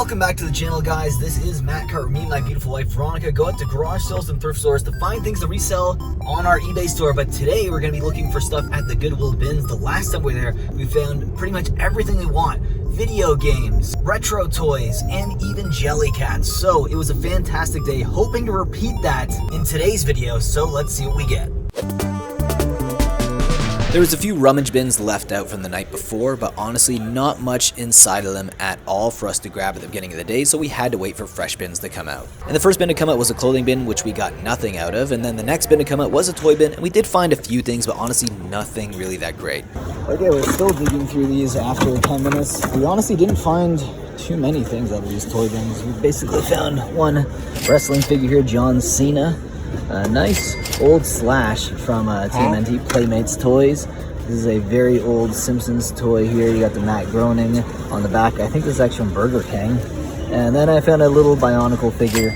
Welcome back to the channel, guys. This is Matt Carter. Me and my beautiful wife Veronica go out to garage sales and thrift stores to find things to resell on our eBay store. But today we're going to be looking for stuff at the Goodwill bins. The last time we were there, we found pretty much everything we want. Video games, retro toys, and even jelly cats. So it was a fantastic day, hoping to repeat that in today's video. So let's see what we get. There was a few rummage bins left out from the night before, but honestly not much inside of them at all for us to grab at the beginning of the day, so we had to wait for fresh bins to come out. And the first bin to come out was a clothing bin, which we got nothing out of, and then the next bin to come out was a toy bin, and we did find a few things, but honestly nothing really that great. Okay, we're still digging through these after 10 minutes. We honestly didn't find too many things out of these toy bins. We basically found one wrestling figure here, John Cena. A nice old Slash from TMNT Playmates Toys. This is a very old Simpsons toy here. You got the Matt Groening on the back. I think this is actually from Burger King. And then I found a little Bionicle figure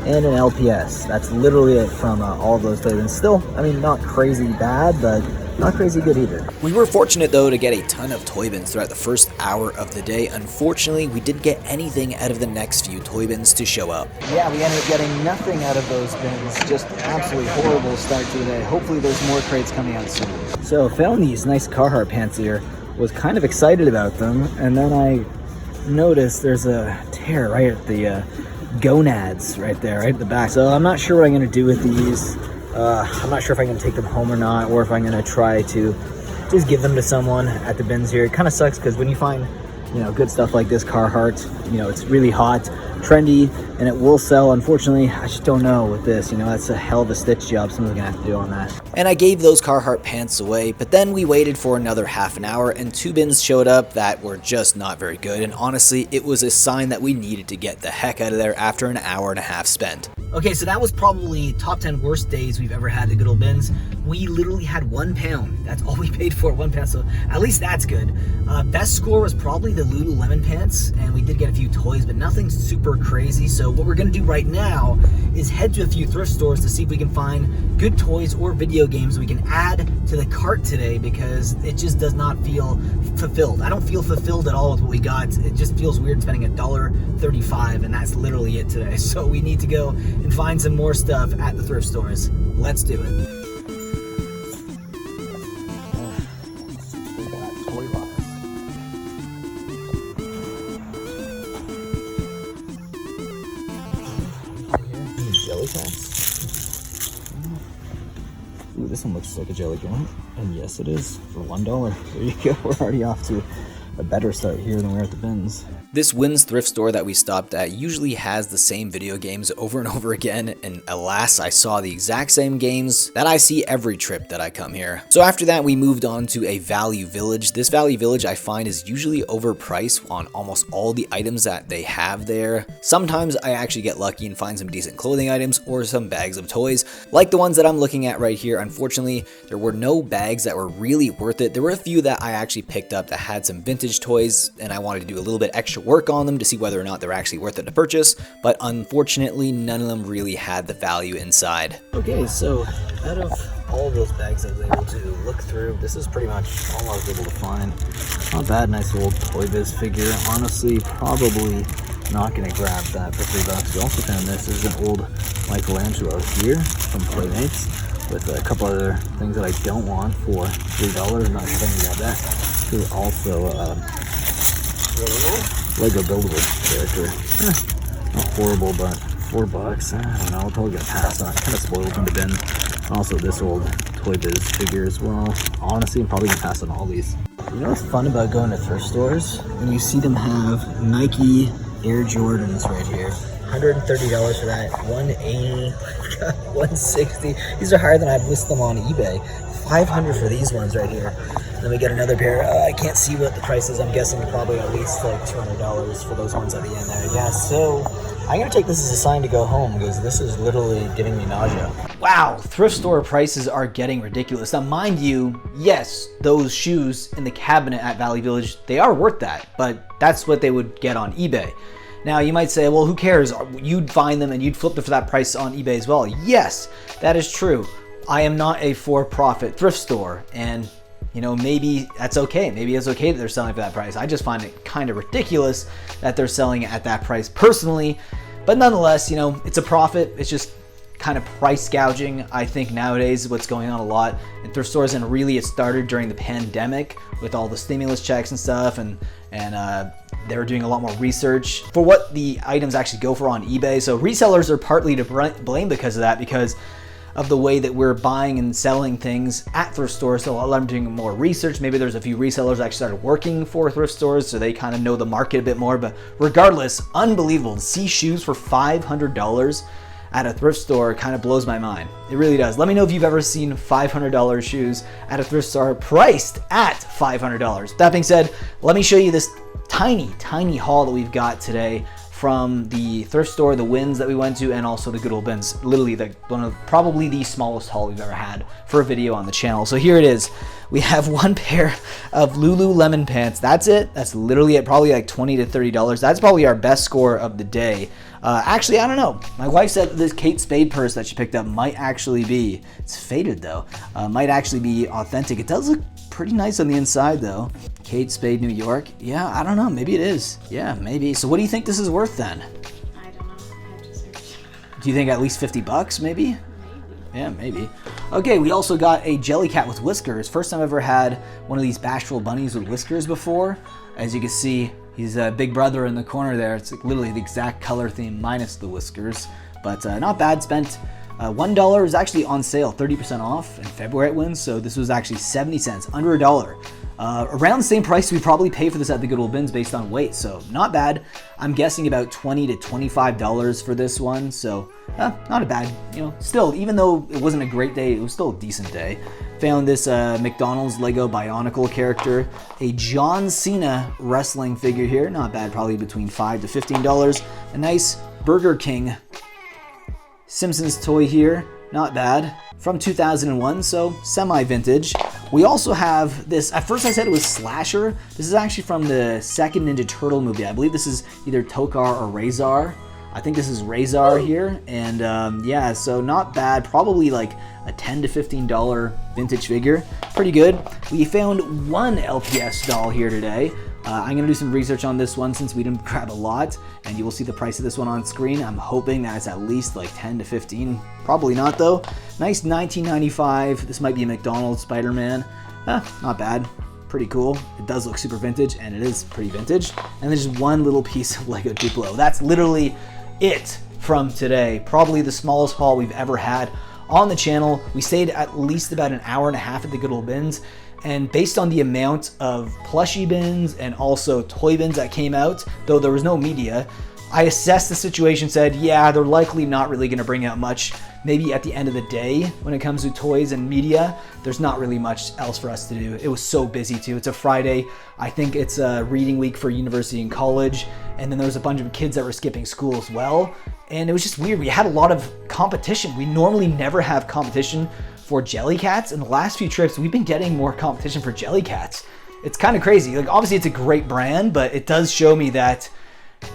and an LPS. That's literally it from all of those toys. And still, I mean, not crazy bad, but not crazy good either. We were fortunate though to get a ton of toy bins throughout the first hour of the day. Unfortunately, we didn't get anything out of the next few toy bins to show up. Yeah, we ended up getting nothing out of those bins. Just absolutely horrible start to the day. Hopefully there's more crates coming out soon. So found these nice Carhartt pants here. Was kind of excited about them, and then I noticed there's a tear right at the gonads right there, right at the back. So I'm not sure what I'm going to do with these. I'm not sure if I'm going to take them home or not, or if I'm going to try to just give them to someone at the bins here. It kind of sucks because when you find, good stuff like this Carhartt, it's really hot, trendy, and it will sell. Unfortunately, I just don't know with this. That's a hell of a stitch job someone's going to have to do on that. And I gave those Carhartt pants away, but then we waited for another half an hour and two bins showed up that were just not very good. And honestly, it was a sign that we needed to get the heck out of there after an hour and a half spent. Okay, so that was probably top 10 worst days we've ever had at Good Old Bins. We literally had £1. That's all we paid for, £1. So at least that's good. Best score was probably the Lululemon pants, and we did get a few toys, but nothing super crazy. So what we're gonna do right now is head to a few thrift stores to see if we can find good toys or video games we can add to the cart today, because it just does not feel fulfilled. I don't feel fulfilled at all with what we got. It just feels weird spending $1.35, and that's literally it today. So we need to go and find some more stuff at the thrift stores. Let's do it. Jelly cats. Ooh, this one looks like a jelly joint, and yes it is, for $1. There you go. We're already off to a better start here than we're at the bins. This Wynn's thrift store that we stopped at usually has the same video games over and over again, and alas, I saw the exact same games that I see every trip that I come here. So after that, we moved on to a value village. This value village I find is usually overpriced on almost all the items that they have there. Sometimes I actually get lucky and find some decent clothing items or some bags of toys, like the ones that I'm looking at right here. Unfortunately, there were no bags that were really worth it. There were a few that I actually picked up that had some vintage toys, and I wanted to do a little bit extra work on them to see whether or not they're actually worth it to purchase, but unfortunately none of them really had the value inside. Okay, so out of all those bags I was able to look through, this is pretty much all I was able to find. Not bad, nice old Toy Biz figure. Honestly, probably not gonna grab that for $3. We also found this is an old Michelangelo here from Playmates with a couple other things that I don't want for $3. Not sure if I can grab that. This is also Lego Buildable character. Not horrible, but $4. I don't know, I'll probably get past on it. Kind of spoiled in the bin. Also this old Toy Biz figure as well. Honestly, I'm probably gonna pass on all these. You know what's fun about going to thrift stores? When you see them have Nike Air Jordans right here. $130 for that, $180, $160. These are higher than I'd list them on eBay. $500 for these ones right here. Then we get another pair. I can't see what the price is. I'm guessing probably at least like $200 for those ones at the end there. Yeah, so I'm gonna take this as a sign to go home because this is literally giving me nausea. Wow, thrift store prices are getting ridiculous. Now, mind you, yes, those shoes in the cabinet at Value Village, they are worth that, but that's what they would get on eBay. Now, you might say, well, who cares? You'd find them and you'd flip them for that price on eBay as well. Yes, that is true. I am not a for-profit thrift store, and you know, maybe that's okay. Maybe it's okay that they're selling for that price. I just find it kind of ridiculous that they're selling it at that price personally. But nonetheless, you know, it's a profit. It's just kind of price gouging, I think, nowadays is what's going on a lot in thrift stores. And really it started during the pandemic with all the stimulus checks and stuff, and they were doing a lot more research for what the items actually go for on eBay. So resellers are partly to blame because of that, because of the way that we're buying and selling things at thrift stores. So a lot of them doing more research. Maybe there's a few resellers that actually started working for thrift stores, so they kind of know the market a bit more. But regardless, unbelievable to see shoes for $500 at a thrift store kind of blows my mind. It really does. Let me know if you've ever seen $500 shoes at a thrift store priced at $500. That being said, let me show you this tiny haul that we've got today from the thrift store, the Wins that we went to, and also the Good Old Bins. Literally probably the smallest haul we've ever had for a video on the channel. So here it is. We have one pair of Lululemon pants. That's it. That's literally at probably like $20 to $30. That's probably our best score of the day. Actually, I don't know. My wife said this Kate Spade purse that she picked up might actually be, it's faded though, might actually be authentic. It does look pretty nice on the inside though. Kate Spade, New York. Yeah, I don't know. Maybe it is. Yeah, maybe. So what do you think this is worth then? I don't know. I have to search. Do you think at least $50 maybe? Yeah, maybe. Okay, we also got a jelly cat with whiskers. First time I've ever had one of these bashful bunnies with whiskers before. As you can see, he's a big brother in the corner there. It's like literally the exact color theme minus the whiskers, but not bad. Spent $1 is actually on sale, 30% off in February at Wins. So this was actually 70 cents, under $1. Around the same price we probably pay for this at the Good Old Bins based on weight, so not bad. I'm guessing about $20 to $25 for this one, so not a bad, you know, still, even though it wasn't a great day, it was still a decent day. Found this McDonald's Lego Bionicle character, a John Cena wrestling figure here, not bad, probably between $5 to $15. A nice Burger King Simpsons toy here, not bad, from 2001, so semi-vintage. We also have this, at first I said it was Slasher. This is actually from the second Ninja Turtle movie. I believe this is either Tokar or Razor. I think this is Razor here, and yeah, so not bad. Probably like a $10 to $15 vintage figure. Pretty good. We found one LPS doll here today. I'm gonna do some research on this one since we didn't grab a lot, and you will see the price of this one on screen. I'm hoping that it's at least like 10 to 15. Probably not though. Nice $19.95. This might be a McDonald's Spider-Man. Not bad. Pretty cool. It does look super vintage, and it is pretty vintage. And there's just one little piece of Lego Duplo. That's literally it from today. Probably the smallest haul we've ever had on the channel. We stayed at least about an hour and a half at the Good Old Bins, and based on the amount of plushie bins and also toy bins that came out, though there was no media, I assessed the situation, said, yeah, they're likely not really going to bring out much. Maybe at the end of the day, when it comes to toys and media, there's not really much else for us to do. It was so busy too. It's a Friday. I think it's a reading week for university and college. And then there was a bunch of kids that were skipping school as well. And it was just weird. We had a lot of competition. We normally never have competition for jelly cats. In the last few trips, we've been getting more competition for jelly cats. It's kind of crazy. Like, obviously it's a great brand, but it does show me that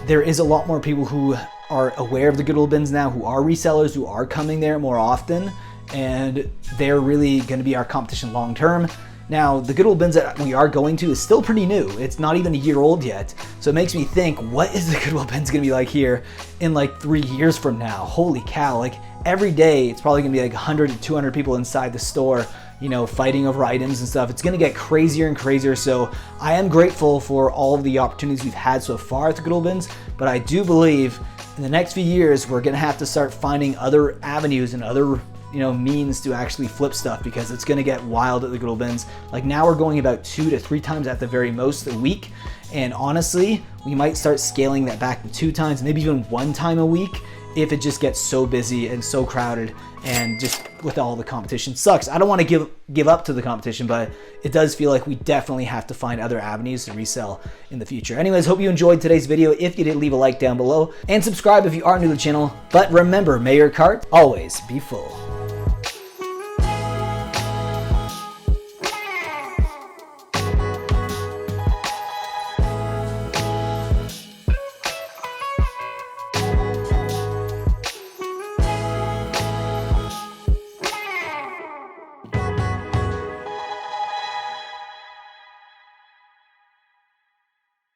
there is a lot more people who are aware of the Good Old Bins now, who are resellers, who are coming there more often, and they're really going to be our competition long term. Now, the Good Old Bins that we are going to is still pretty new. It's not even a year old yet. So it makes me think, what is the Good Old Bins going to be like here in like 3 years from now? Holy cow, like every day it's probably going to be like 100 to 200 people inside the store, you know, fighting over items and stuff. It's going to get crazier and crazier. So I am grateful for all of the opportunities we've had so far at the Good Old Bins, but I do believe in the next few years, we're going to have to start finding other avenues and other, you know, means to actually flip stuff, because it's going to get wild at the Good Old Bins. Like now we're going about 2 to 3 times at the very most a week. And honestly, we might start scaling that back to 2 times, maybe even 1 time a week, if it just gets so busy and so crowded and just with all the competition. Sucks. I don't want to give up to the competition, but it does feel like we definitely have to find other avenues to resell in the future. Anyways, hope you enjoyed today's video. If you did, leave a like down below and subscribe if you are new to the channel. But remember, may your cart always be full.